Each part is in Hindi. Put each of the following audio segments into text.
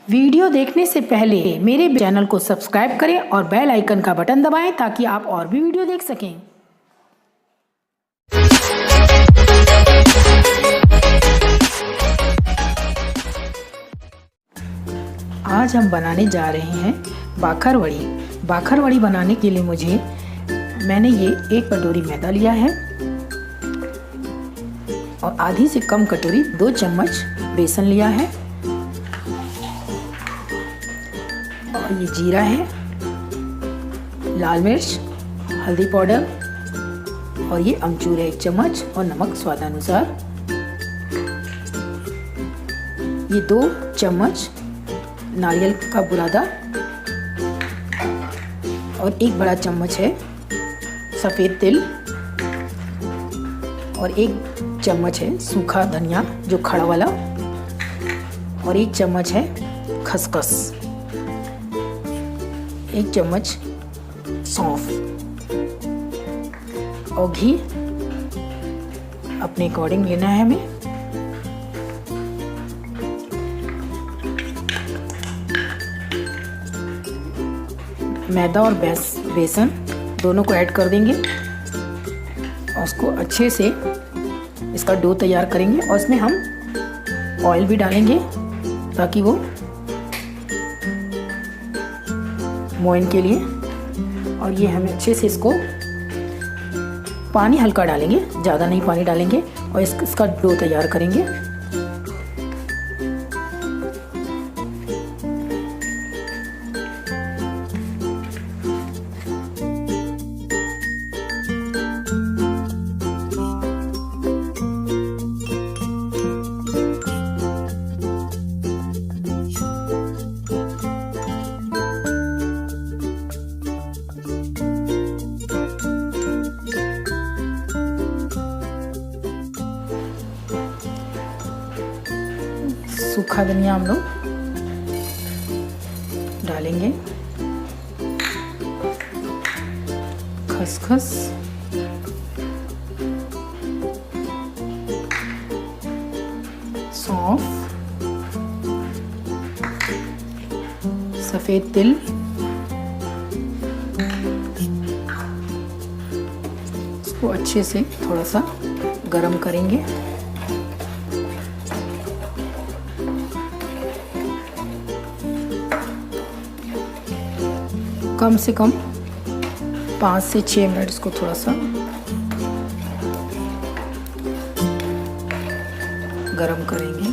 वीडियो देखने से पहले मेरे चैनल को सब्सक्राइब करें और बेल आइकन का बटन दबाएं ताकि आप और भी वीडियो देख सकें। आज हम बनाने जा रहे हैं बाखरवड़ी। बाखरवड़ी बनाने के लिए मैंने ये 1 कटोरी मैदा लिया है और आधी से कम कटोरी 2 चम्मच बेसन लिया है और ये जीरा है, लाल मिर्च, हल्दी पाउडर और ये अमचूर है 1 चम्मच और नमक स्वादानुसार। ये 2 चम्मच नारियल का बुरादा और 1 बड़ा चम्मच है सफ़ेद तिल और 1 चम्मच है सूखा धनिया जो खड़ा वाला और 1 चम्मच है खसखस, 1 चम्मच सौंफ और घी अपने अकॉर्डिंग लेना है हमें। मैदा और बेसन दोनों को ऐड कर देंगे और उसको अच्छे से इसका डो तैयार करेंगे और इसमें हम ऑयल भी डालेंगे ताकि वो मोइन के लिए। और ये हमें अच्छे से इसको पानी हल्का डालेंगे, ज़्यादा नहीं पानी डालेंगे और इसका डो तैयार करेंगे। सूखा धनिया हम लोग डालेंगे, खसखस, सौंफ, सफ़ेद तिल, इसको अच्छे से थोड़ा सा गरम करेंगे। कम से कम 5 से 6 मिनट इसको थोड़ा सा गरम करेंगे।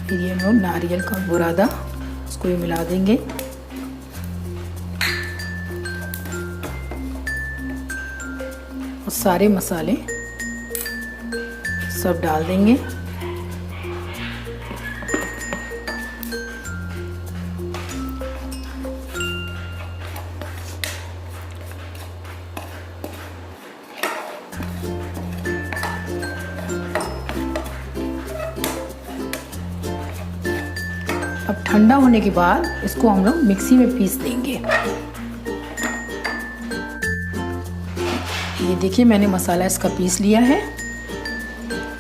फिर ये हम लोग नारियल का बुरादा इसको ये मिला देंगे और सारे मसाले सब डाल देंगे। अब ठंडा होने के बाद इसको हम लोग मिक्सी में पीस देंगे। ये देखिए मैंने मसाला इसका पीस लिया है।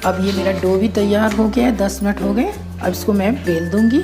अब ये मेरा डो भी तैयार हो गया है, 10 मिनट हो गए। अब इसको मैं बेल दूंगी।